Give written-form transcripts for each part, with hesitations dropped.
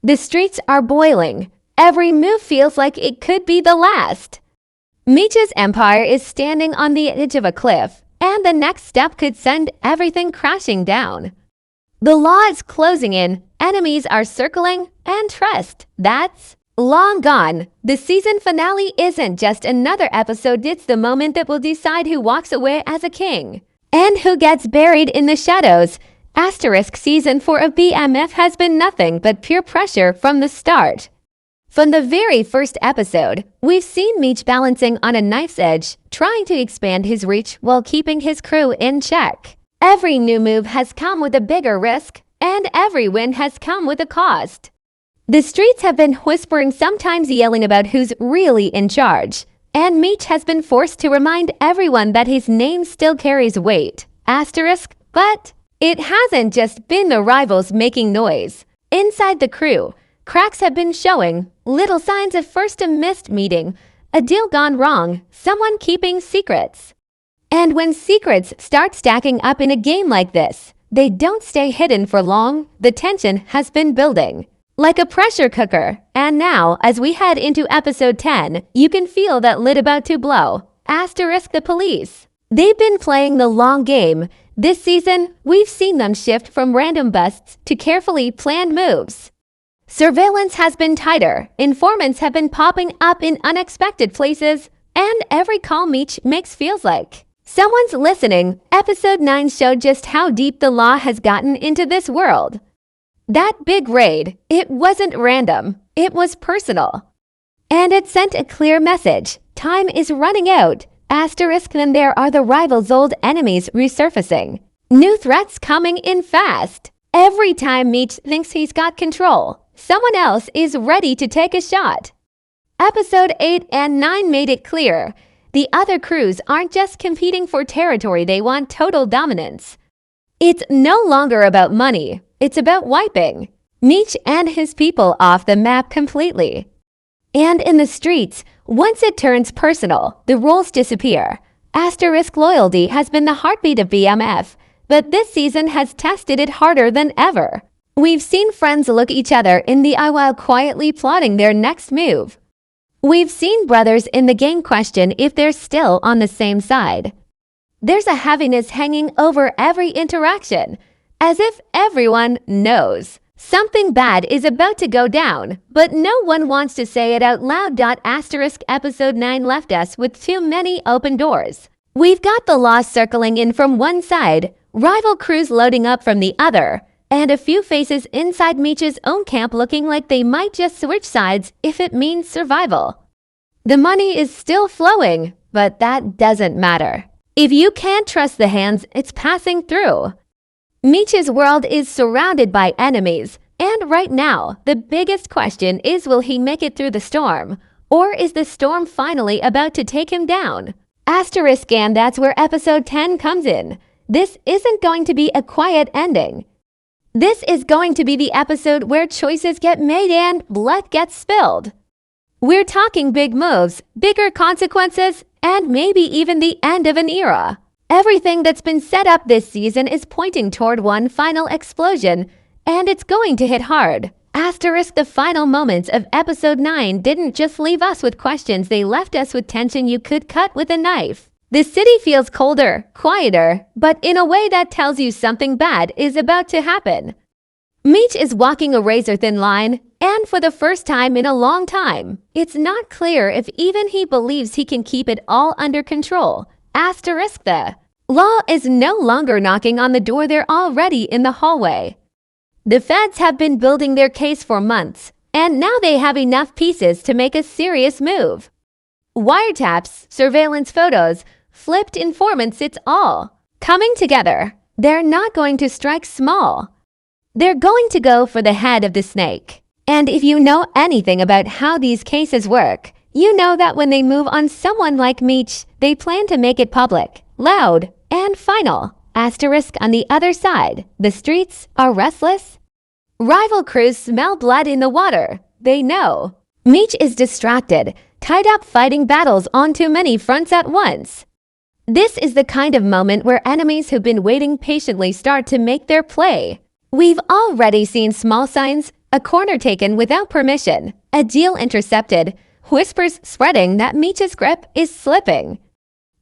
The streets are boiling. Every move feels like it could be the last. Meech's empire is standing on the edge of a cliff, and the next step could send everything crashing down. The law is closing in, enemies are circling, and trust, that's long gone. The season finale isn't just another episode, it's the moment that will decide who walks away as a king and who gets buried in the shadows. Asterisk season 4 of BMF has been nothing but pure pressure from the start. From the very first episode, we've seen Meech balancing on a knife's edge, trying to expand his reach while keeping his crew in check. Every new move has come with a bigger risk, and every win has come with a cost. The streets have been whispering, sometimes yelling about who's really in charge, and Meech has been forced to remind everyone that his name still carries weight. Asterisk, but it hasn't just been the rivals making noise. Inside the crew, cracks have been showing, little signs of first a missed meeting, a deal gone wrong, someone keeping secrets. And when secrets start stacking up in a game like this, they don't stay hidden for long. The tension has been building like a pressure cooker. And now, as we head into episode 10, you can feel that lid about to blow. Asterisk the police. They've been playing the long game. This season, we've seen them shift from random busts to carefully planned moves. Surveillance has been tighter, informants have been popping up in unexpected places, and every call Meech makes feels like someone's listening. Episode 9 showed just how deep the law has gotten into this world. That big raid, it wasn't random, it was personal. And it sent a clear message. Time is running out. Asterisk, then there are the rivals' old enemies resurfacing. New threats coming in fast. Every time Meech thinks he's got control, someone else is ready to take a shot. Episode 8 and 9 made it clear. The other crews aren't just competing for territory, they want total dominance. It's no longer about money, it's about wiping Meech and his people off the map completely. And in the streets, once it turns personal, the roles disappear. Asterisk loyalty has been the heartbeat of BMF, but this season has tested it harder than ever. We've seen friends look each other in the eye while quietly plotting their next move. We've seen brothers in the gang question if they're still on the same side. There's a heaviness hanging over every interaction, as if everyone knows something bad is about to go down, but no one wants to say it out loud. Asterisk episode 9 left us with too many open doors. We've got the law circling in from one side, rival crews loading up from the other, and a few faces inside Meech's own camp looking like they might just switch sides if it means survival. The money is still flowing, but that doesn't matter. If you can't trust the hands it's passing through. Meech's world is surrounded by enemies, and right now, the biggest question is, will he make it through the storm? Or is the storm finally about to take him down? Asterisk, and that's where episode 10 comes in. This isn't going to be a quiet ending. This is going to be the episode where choices get made and blood gets spilled. We're talking big moves, bigger consequences, and maybe even the end of an era. Everything that's been set up this season is pointing toward one final explosion, and it's going to hit hard. Asterisk, the final moments of episode 9 didn't just leave us with questions, they left us with tension you could cut with a knife. The city feels colder, quieter, but in a way that tells you something bad is about to happen. Meech is walking a razor-thin line, and for the first time in a long time, it's not clear if even he believes he can keep it all under control. Asterisk, the law is no longer knocking on the door, they're already in the hallway. The feds have been building their case for months, and now they have enough pieces to make a serious move. Wiretaps, surveillance photos, flipped informants, it's all coming together. They're not going to strike small. They're going to go for the head of the snake. And if you know anything about how these cases work, you know that when they move on someone like Meech, they plan to make it public, loud, and final. Asterisk, on the other side, the streets are restless. Rival crews smell blood in the water. They know. Meech is distracted, tied up fighting battles on too many fronts at once. This is the kind of moment where enemies who've been waiting patiently start to make their play. We've already seen small signs, A corner taken without permission, a deal intercepted, whispers spreading that Meech's grip is slipping.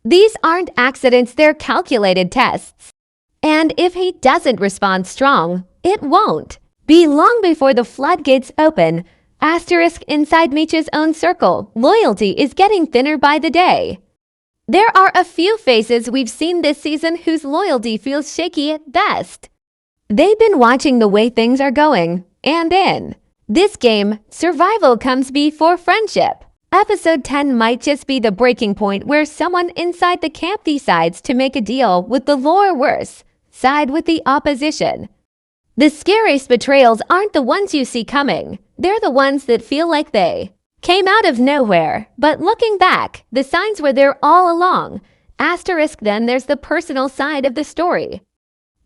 These aren't accidents, they're calculated tests. And if he doesn't respond strong, it won't be long before the floodgates open. Asterisk inside Meech's own circle, loyalty is getting thinner by the day. There are a few faces we've seen this season whose loyalty feels shaky at best. They've been watching the way things are going, and in this game, survival comes before friendship. Episode 10 might just be the breaking point where someone inside the camp decides to make a deal with the or worse, side with the opposition. The scariest betrayals aren't the ones you see coming. They're the ones that feel like they came out of nowhere. But looking back, the signs were there all along. Asterisk then there's the personal side of the story.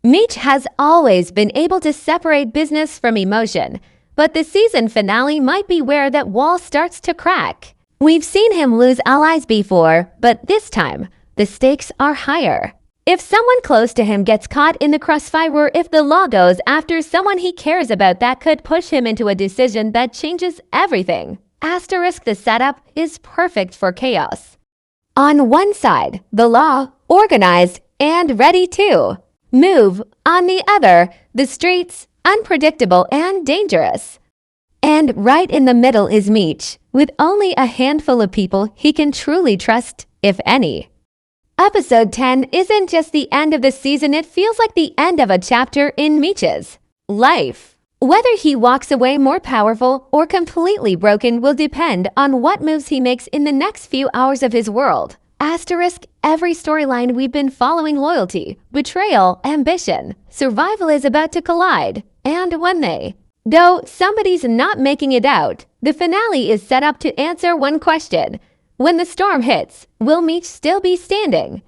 Meech has always been able to separate business from emotion, but the season finale might be where that wall starts to crack. We've seen him lose allies before, but this time, the stakes are higher. If someone close to him gets caught in the crossfire, or if the law goes after someone he cares about, that could push him into a decision that changes everything. Asterisk the setup is perfect for chaos. On one side, the law, organized and ready to move. On the other, the streets, unpredictable and dangerous. And right in the middle is Meech, with only a handful of people he can truly trust, if any. Episode 10 isn't just the end of the season, it feels like the end of a chapter in Meech's life. Whether he walks away more powerful or completely broken will depend on what moves he makes in the next few hours of his world. Asterisk every storyline we've been following, loyalty, betrayal, ambition, survival is about to collide. And when though somebody's not making it out, the finale is set up to answer one question. When the storm hits, will Meech still be standing?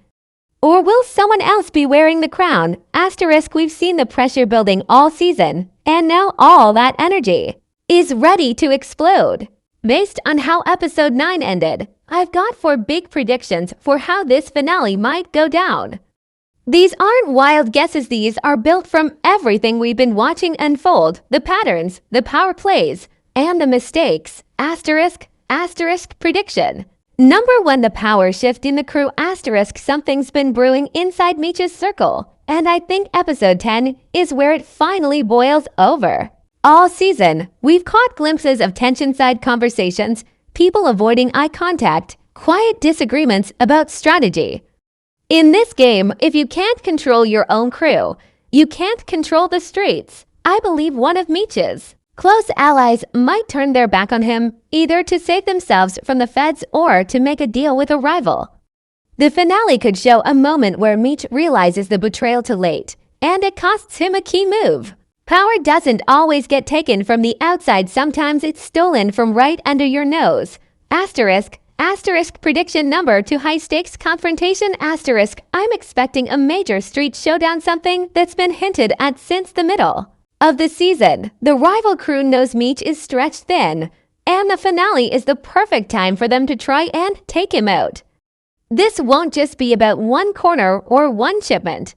Or will someone else be wearing the crown? Asterisk we've seen the pressure building all season, and now all that energy is ready to explode. Based on how episode 9 ended, I've got 4 big predictions for how this finale might go down. These aren't wild guesses, these are built from everything we've been watching unfold, the patterns, the power plays, and the mistakes. Asterisk prediction. Number 1, the power shift in the crew. Asterisk something's been brewing inside Meech's circle, and I think episode 10 is where it finally boils over. All season, we've caught glimpses of tension-side conversations, people avoiding eye contact, quiet disagreements about strategy. In this game, if you can't control your own crew, you can't control the streets. I believe one of Meech's close allies might turn their back on him, either to save themselves from the feds or to make a deal with a rival. The finale could show a moment where Meech realizes the betrayal too late, and it costs him a key move. Power doesn't always get taken from the outside, sometimes it's stolen from right under your nose. Asterisk prediction number 2, high stakes confrontation. Asterisk I'm expecting a major street showdown, something that's been hinted at since the middle of the season. The rival crew knows Meech is stretched thin, and the finale is the perfect time for them to try and take him out. This won't just be about one corner or one shipment.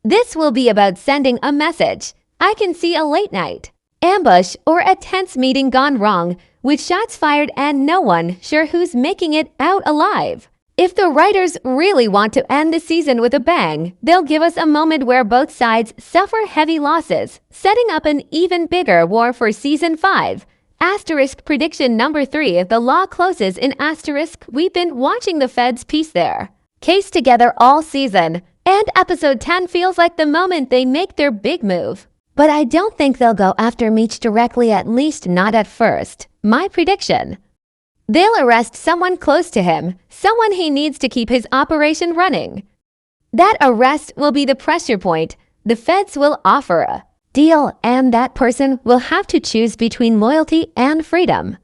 This will be about sending a message. I can see a late night ambush or a tense meeting gone wrong, with shots fired and no one sure who's making it out alive. If the writers really want to end the season with a bang, they'll give us a moment where both sides suffer heavy losses, setting up an even bigger war for season 5. Asterisk prediction number 3, if the law closes in asterisk, we've been watching the feds piece their case together all season, and episode 10 feels like the moment they make their big move. But I don't think they'll go after Meech directly, at least not at first. My prediction: they'll arrest someone close to him, someone he needs to keep his operation running. That arrest will be the pressure point. The feds will offer a deal, and that person will have to choose between loyalty and freedom.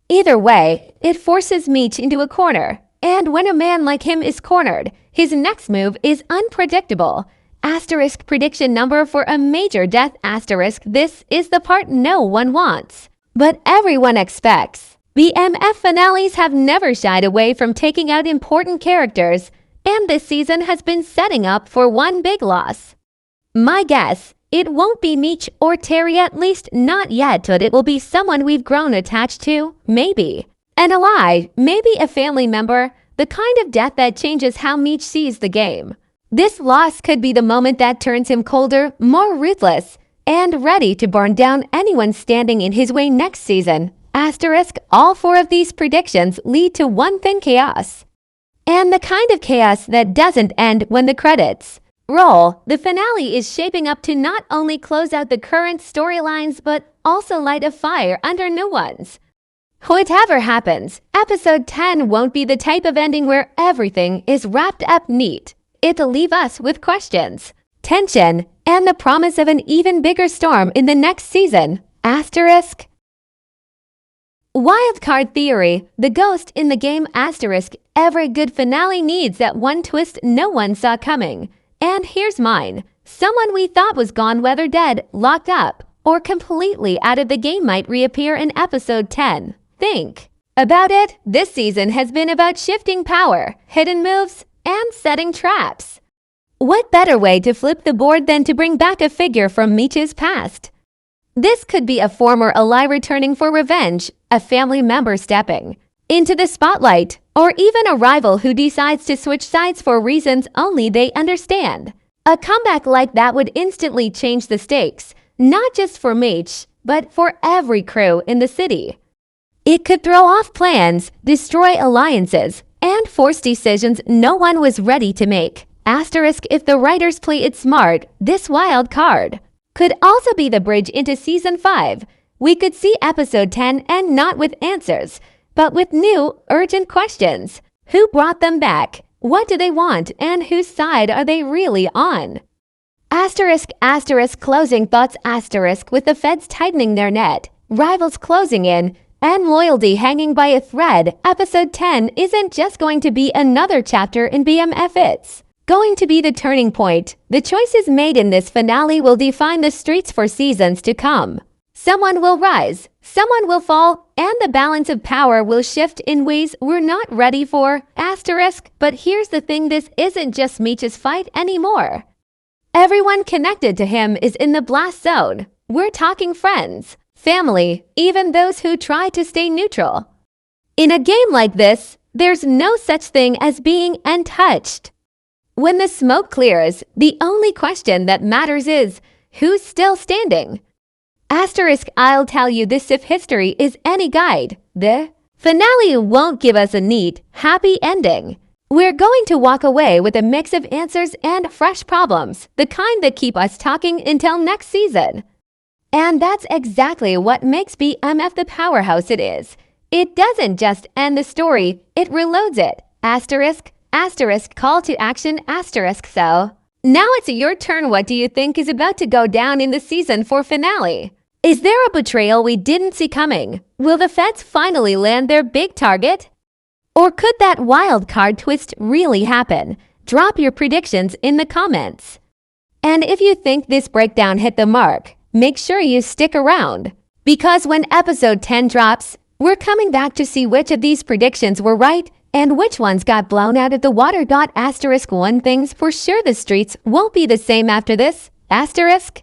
Either way, it forces Meech into a corner, and when a man like him is cornered, his next move is unpredictable. Asterisk prediction number for a major death. Asterisk this is the part no one wants, but everyone expects. BMF finales have never shied away from taking out important characters, and this season has been setting up for one big loss. My guess It won't be Meech or Terry, at least not yet, but it will be someone we've grown attached to, maybe. And a lie, maybe a family member, the kind of death that changes how Meech sees the game. This loss could be the moment that turns him colder, more ruthless, and ready to burn down anyone standing in his way next season. Asterisk, all 4 of these predictions lead to one thing: chaos. And the kind of chaos that doesn't end when the credits roll. The finale is shaping up to not only close out the current storylines, but also light a fire under new ones. Whatever happens, episode 10 won't be the type of ending where everything is wrapped up neat. It'll leave us with questions, tension, and the promise of an even bigger storm in the next season. Asterisk. Wildcard theory, the ghost in the game. Asterisk, every good finale needs that one twist no one saw coming. And here's mine. Someone we thought was gone, whether dead, locked up, or completely out of the game, might reappear in episode 10. Think about it. This season has been about shifting power, hidden moves, and setting traps. What better way to flip the board than to bring back a figure from Meech's past? This could be a former ally returning for revenge, a family member stepping into the spotlight, or even a rival who decides to switch sides for reasons only they understand. A comeback like that would instantly change the stakes, not just for Meech, but for every crew in the city. It could throw off plans, destroy alliances, and force decisions no one was ready to make. Asterisk, if the writers play it smart, this wild card could also be the bridge into season 5. We could see episode 10 and not with answers, but with new, urgent questions. Who brought them back? What do they want? And whose side are they really on? Asterisk, closing thoughts. Asterisk, with the feds tightening their net, rivals closing in, and loyalty hanging by a thread, episode 10 isn't just going to be another chapter in BMF. It's going to be the turning point. The choices made in this finale will define the streets for seasons to come. Someone will rise, someone will fall, and the balance of power will shift in ways we're not ready for. Asterisk, but here's the thing, this isn't just Meech's fight anymore. Everyone connected to him is in the blast zone. We're talking friends, family, even those who try to stay neutral. In a game like this, there's no such thing as being untouched. When the smoke clears, the only question that matters is, who's still standing? Asterisk, I'll tell you this, if history is any guide, the finale won't give us a neat, happy ending. We're going to walk away with a mix of answers and fresh problems, the kind that keep us talking until next season. And that's exactly what makes BMF the powerhouse it is. It doesn't just end the story, it reloads it. Asterisk, call to action. Asterisk, so now it's your turn. What do you think is about to go down in the season 4 finale? Is there a betrayal we didn't see coming? Will the feds finally land their big target? Or could that wild card twist really happen? Drop your predictions in the comments. And if you think this breakdown hit the mark, make sure you stick around. Because when episode 10 drops, we're coming back to see which of these predictions were right and which ones got blown out of the water. Asterisk, one thing's for sure, the streets won't be the same after this. Asterisk.